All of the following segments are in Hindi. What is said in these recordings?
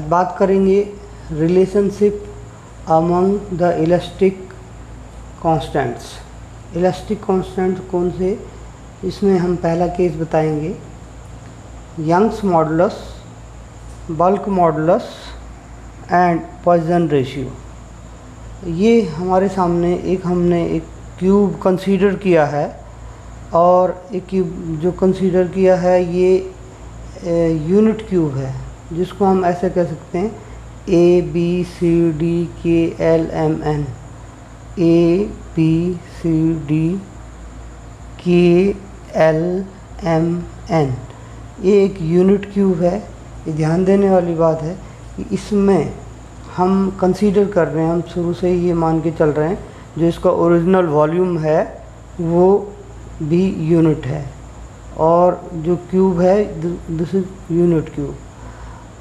बात करेंगे relationship among the elastic constants. Elastic constants कौन से, इसमें हम पहला केस बताएंगे Young's modulus, bulk modulus and Poisson ratio. ये हमारे सामने हमने एक क्यूब कंसीडर किया है, और एक क्यूब जो कंसीडर किया है ये यूनिट क्यूब है, जिसको हम ऐसे कह सकते हैं A B C D K L M N, A B C D K L M N. ये एक यूनिट क्यूब है। ये ध्यान देने वाली बात है कि इसमें हम कंसीडर कर रहे हैं, हम शुरू से ही ये मान के चल रहे हैं जो इसका ओरिजिनल वॉल्यूम है वो भी यूनिट है, और जो क्यूब है दिस इज यूनिट क्यूब।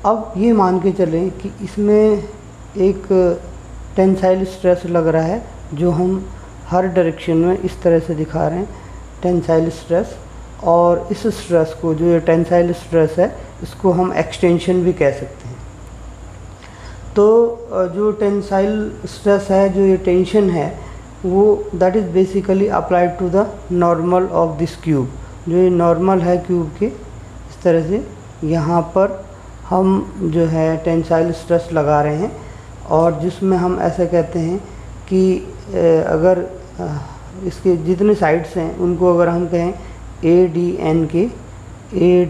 अब ये मान के चलें कि इसमें एक टेंसाइल स्ट्रेस लग रहा है, जो हम हर डायरेक्शन में इस तरह से दिखा रहे हैं, टेंसाइल स्ट्रेस। और इस स्ट्रेस को, जो ये टेंसाइल स्ट्रेस है, इसको हम एक्सटेंशन भी कह सकते हैं। तो जो टेंसाइल स्ट्रेस है, जो ये टेंशन है, वो that is basically applied to the normal of this cube. जो ये नॉर्मल है क्यूब के, इस तरह से यहाँ पर हम जो है टेंसाइल स्ट्रेस लगा रहे हैं, और जिसमें हम ऐसा कहते हैं कि अगर इसके जितने साइड्स हैं उनको अगर हम कहें ए डी एन के, ए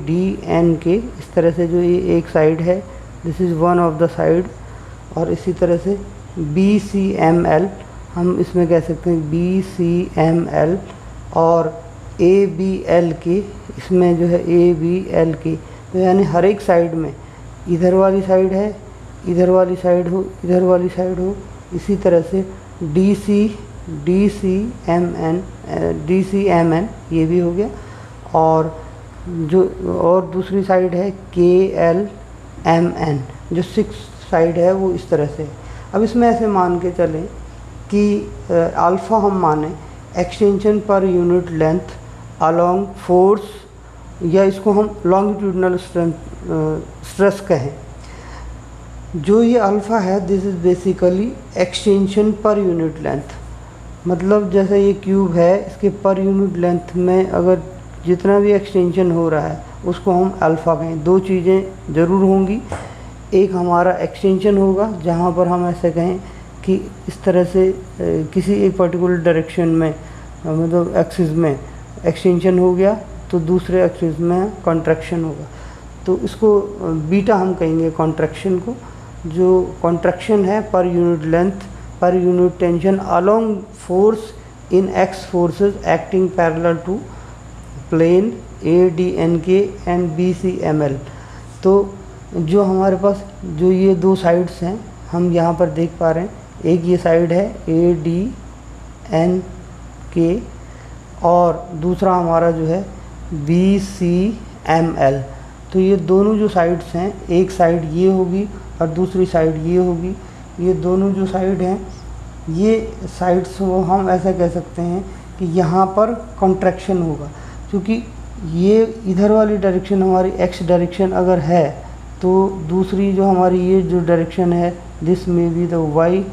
डी एन के, इस तरह से जो ये एक साइड है, this is one of the side, और इसी तरह से बी सी एम एल, हम इसमें कह सकते हैं बी सी एम एल, और ए बी एल के, इसमें जो है ए बी एल के। तो यानी हर एक साइड में, इधर वाली साइड है, इधर वाली साइड हो, इधर वाली साइड हो, इसी तरह से डी सी एम एन ये भी हो गया, और दूसरी साइड है के एल एम एन, जो 6 साइड है वो इस तरह से। अब इसमें ऐसे मान के चलें कि अल्फ़ा हम माने एक्सटेंशन पर यूनिट लेंथ अलोंग फोर्स, या इसको हम लॉन्गिट्यूडनल स्ट्रेस कहें। जो ये अल्फ़ा है, दिस इज़ बेसिकली एक्सटेंशन पर यूनिट लेंथ। मतलब जैसे ये क्यूब है, इसके पर यूनिट लेंथ में अगर जितना भी एक्सटेंशन हो रहा है उसको हम अल्फ़ा कहें। दो चीज़ें ज़रूर होंगी, एक हमारा एक्सटेंशन होगा जहाँ पर हम ऐसे कहें कि इस तरह से किसी एक पर्टिकुलर डायरेक्शन में, मतलब एक्सिस में एक्सटेंशन हो गया, तो दूसरे एक्सिस में कॉन्ट्रैक्शन होगा। तो इसको बीटा हम कहेंगे कॉन्ट्रैक्शन को। जो कॉन्ट्रैक्शन है per unit length, per unit tension along force in x forces acting parallel to plane A D N K and B C M L. तो जो हमारे पास जो ये दो साइड्स हैं, हम यहाँ पर देख पा रहे हैं, एक ये साइड है ए डी एन के, और दूसरा हमारा जो है बी सी एम एल। तो ये दोनों जो साइड्स हैं, एक साइड ये होगी और दूसरी साइड ये होगी। ये दोनों जो साइड हैं, ये साइड्स वो हम ऐसा कह सकते हैं कि यहाँ पर कॉन्ट्रैक्शन होगा, क्योंकि ये इधर वाली डायरेक्शन हमारी एक्स डायरेक्शन अगर है, तो दूसरी जो हमारी ये जो डायरेक्शन है, this may be the Y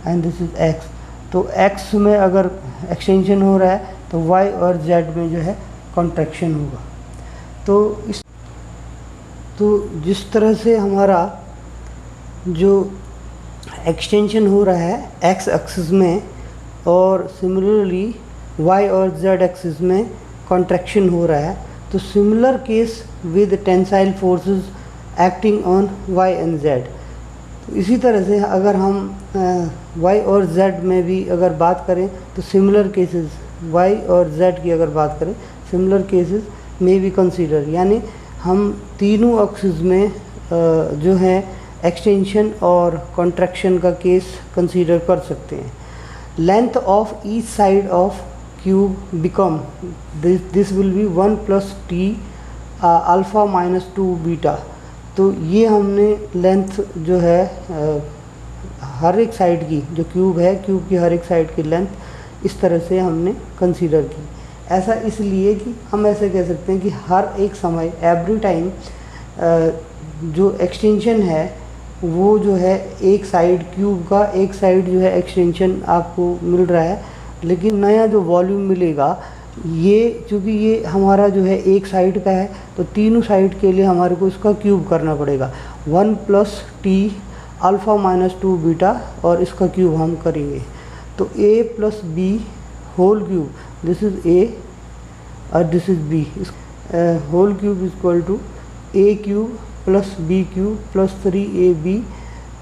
and this is X. तो एक्स में अगर एक्सटेंशन हो रहा है तो वाई और जेड में जो है कॉन्ट्रैक्शन होगा। तो जिस तरह से हमारा जो एक्सटेंशन हो रहा है एक्स एक्सिस में, और सिमिलरली वाई और जेड एक्सिस में कॉन्ट्रैक्शन हो रहा है, तो similar case with tensile forces acting on Y and Z. तो इसी तरह से अगर हम वाई और जेड में भी अगर बात करें, तो सिमिलर केसेस, वाई और जेड की अगर बात करें, सिमिलर केसेस में बी कंसीडर, यानी हम तीनों एक्सिस में जो है एक्सटेंशन और कॉन्ट्रैक्शन का केस कंसीडर कर सकते हैं। Length of each side of cube become this will be 1 + t alpha - 2 beta. तो ये हमने लेंथ जो है हर एक साइड की, जो क्यूब है, क्यूब की हर एक साइड की लेंथ इस तरह से हमने कंसीडर की। ऐसा इसलिए कि हम ऐसे कह सकते हैं कि हर एक समय, एवरी टाइम जो एक्सटेंशन है वो जो है एक साइड क्यूब का एक साइड जो है एक्सटेंशन आपको मिल रहा है, लेकिन नया जो वॉल्यूम मिलेगा ये चूँकि ये हमारा जो है एक साइड का है तो तीनों साइड के लिए हमारे को इसका क्यूब करना पड़ेगा। 1 plus T alpha minus 2 beta और इसका क्यूब हम करेंगे तो a plus B whole cube, this is a और this is b, whole cube is equal to a cube plus B cube plus 3ab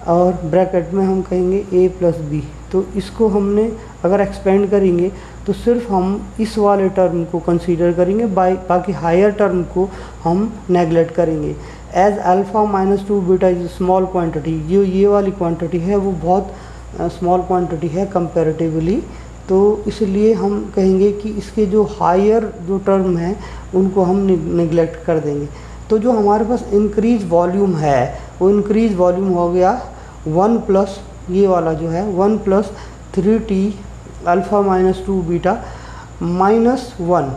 और ब्रैकेट में हम कहेंगे a प्लस बी। तो इसको हमने अगर एक्सपेंड करेंगे तो सिर्फ हम इस वाले टर्म को कंसीडर करेंगे, बाकी हायर टर्म को हम नेगलेक्ट करेंगे। As alpha minus 2 beta is small quantity, जो ये वाली क्वांटिटी है वो बहुत स्मॉल क्वांटिटी है कंपैरेटिवली, तो इसलिए हम कहेंगे कि इसके जो हायर जो टर्म हैं उनको हम निगलेक्ट कर देंगे। तो जो हमारे पास इंक्रीज वॉल्यूम है वो इंक्रीज वॉल्यूम हो गया 1 प्लस ये वाला जो है 1 plus 3t alpha minus 2 beta minus 1।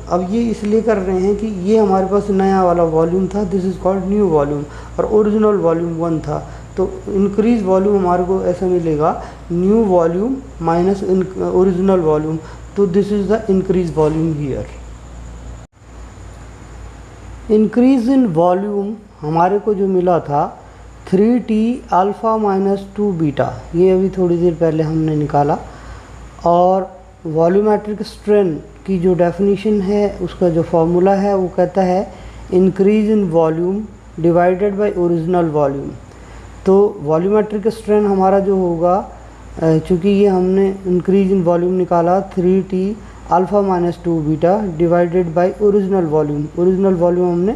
अब ये इसलिए कर रहे हैं कि ये हमारे पास नया वाला वॉल्यूम था, this is called new volume, और ओरिजिनल वॉल्यूम 1 था। तो इंक्रीज वॉल्यूम हमारे को ऐसा मिलेगा new volume minus original volume, तो this is the increase volume here. Increase in volume हमारे को जो मिला था 3t अल्फ़ा माइनस 2 बीटा, ये अभी थोड़ी देर पहले हमने निकाला, और वॉल्यूमेट्रिक स्ट्रेन की जो डेफिनेशन है उसका जो फॉर्मूला है वो कहता है increase in volume divided by original volume. तो वॉल्यूमेट्रिक स्ट्रेन हमारा जो होगा, चूँकि ये हमने इंक्रीज इन वॉल्यूम निकाला 3t alpha minus 2 beta divided by original volume, original volume हमने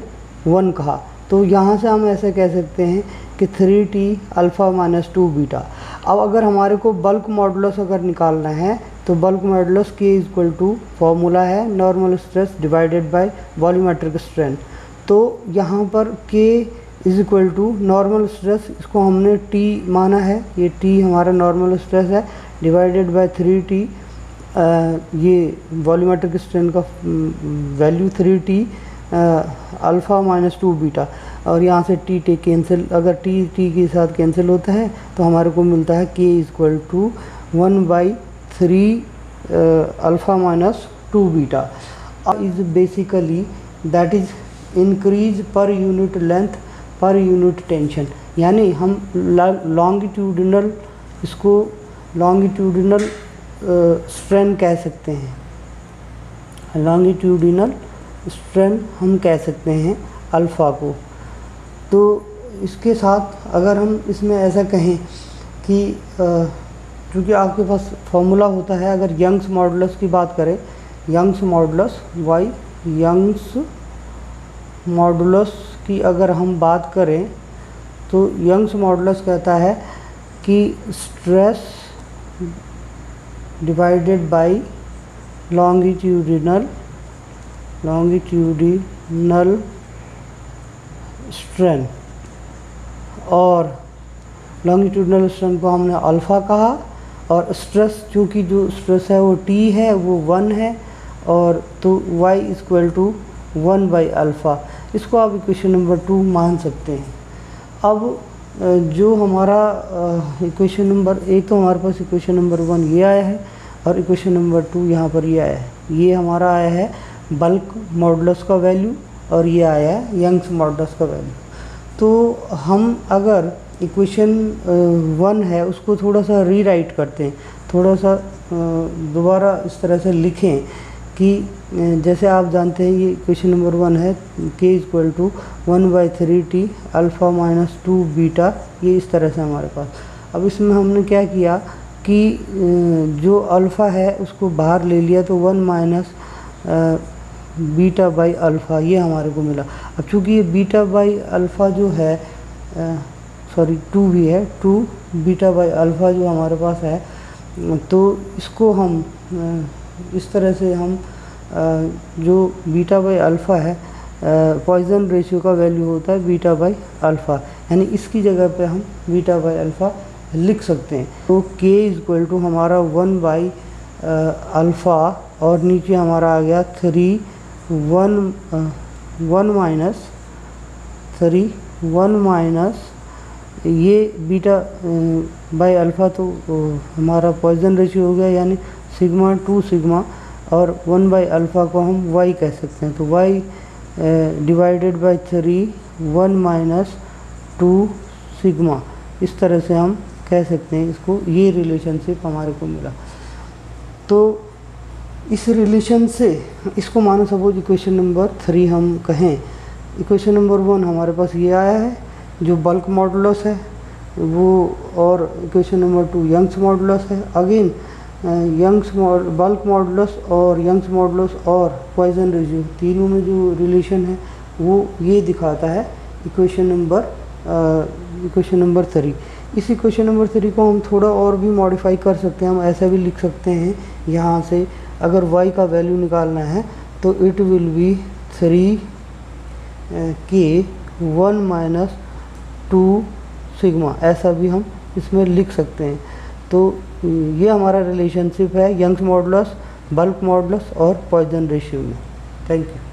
1 कहा, तो यहाँ से हम ऐसे कह सकते हैं कि 3t अल्फ़ा माइनस 2 बीटा। अब अगर हमारे को बल्क मॉडुलस अगर निकालना है तो bulk modulus k equal to formula है normal stress divided by volumetric strain. तो यहाँ पर k is equal to normal stress, इसको हमने t माना है, ये t हमारा नॉर्मल स्ट्रेस है, डिवाइडेड बाय 3t, ये वॉल्यूमेट्रिक स्ट्रेन का value 3t alpha minus 2 beta, और यहाँ से टी कैंसिल, अगर टी के साथ कैंसिल होता है तो हमारे को मिलता है k equal to 1/3 alpha minus 2 beta is basically that is increase per unit length per unit tension. यानी हम लॉन्गिट्यूडिनल, इसको लॉन्गिट्यूडिनल स्ट्रेन कह सकते हैं, लॉन्गिट्यूडिनल स्ट्रेन हम कह सकते हैं अल्फ़ा को। तो इसके साथ अगर हम इसमें ऐसा कहें कि क्योंकि आपके पास फॉर्मूला होता है, अगर यंग्स मॉडुलस की बात करें, Young's modulus y, Young's modulus की अगर हम बात करें तो यंग्स मॉडुलस कहता है कि stress divided bye longitudinal strain, और लॉन्गिट्यूडिनल स्ट्रेन को हमने अल्फ़ा कहा, और स्ट्रेस चूँकि जो स्ट्रेस है वो t है वो 1 है, और तो y इक्वल टू 1/अल्फ़ा, इसको आप इक्वेशन नंबर 2 मान सकते हैं। अब जो हमारा इक्वेशन नंबर 1 तो हमारे पास इक्वेशन नंबर 1 ये आया है, और इक्वेशन नंबर 2 यहाँ पर ये आया है, ये हमारा आया है बल्क मॉडुलस का वैल्यू, और ये आया है यंग्स मॉडुलस का वैल्यू। तो हम अगर इक्वेशन 1 है उसको थोड़ा सा रीराइट करते हैं, थोड़ा सा दोबारा इस तरह से लिखें कि जैसे आप जानते हैं ये इक्वेशन नंबर 1 है k equal to 1/3t alpha minus 2 beta, ये इस तरह से हमारे पास। अब इसमें हमने क्या किया कि जो अल्फ़ा है उसको बाहर ले लिया, तो 1 माइनस बीटा बाई अल्फ़ा ये हमारे को मिला। अब चूँकि ये बीटा बाई अल्फ़ा जो है, सॉरी 2 भी है, 2 बीटा बाई अल्फ़ा जो हमारे पास है, तो इसको हम इस तरह से हम जो बीटा बाई अल्फ़ा है, पॉइजन रेशियो का वैल्यू होता है बीटा बाई अल्फ़ा, यानी इसकी जगह पे हम बीटा बाई अल्फ़ा लिख सकते हैं। तो k इक्वल टू हमारा 1/अल्फ़ा, और नीचे हमारा आ गया 1 माइनस 3 1 माइनस ये बीटा बाय अल्फ़ा तो हमारा पॉइसन रेशियो हो गया, यानी सिग्मा 2 सिग्मा, और 1 बाय अल्फ़ा को हम y कह सकते हैं। तो y divided by 3 1 minus 2 sigma, इस तरह से हम कह सकते हैं इसको। ये रिलेशनशिप हमारे को मिला। तो इस रिलेशन से इसको मानो सपोज इक्वेशन नंबर 3 हम कहें। इक्वेशन नंबर 1 हमारे पास ये आया है जो बल्क मॉडुलस है वो, और इक्वेशन नंबर 2 यंग्स मॉडुलस है। अगेन बल्क मॉडुलस और यंग्स मॉडुलस और पॉइसन रेशियो तीनों में जो रिलेशन है वो ये दिखाता है इक्वेशन नंबर 3। इस इक्वेशन नंबर 3 को हम थोड़ा और भी मॉडिफाई कर सकते हैं। हम ऐसा भी लिख सकते हैं यहाँ से, अगर y का वैल्यू निकालना है तो it will be 3k 1 minus 2 sigma, ऐसा भी हम इसमें लिख सकते हैं। तो ये हमारा रिलेशनशिप है यंग्स मॉडुलस, बल्क मॉडुलस और पॉइसन रेशियो में। Thank you.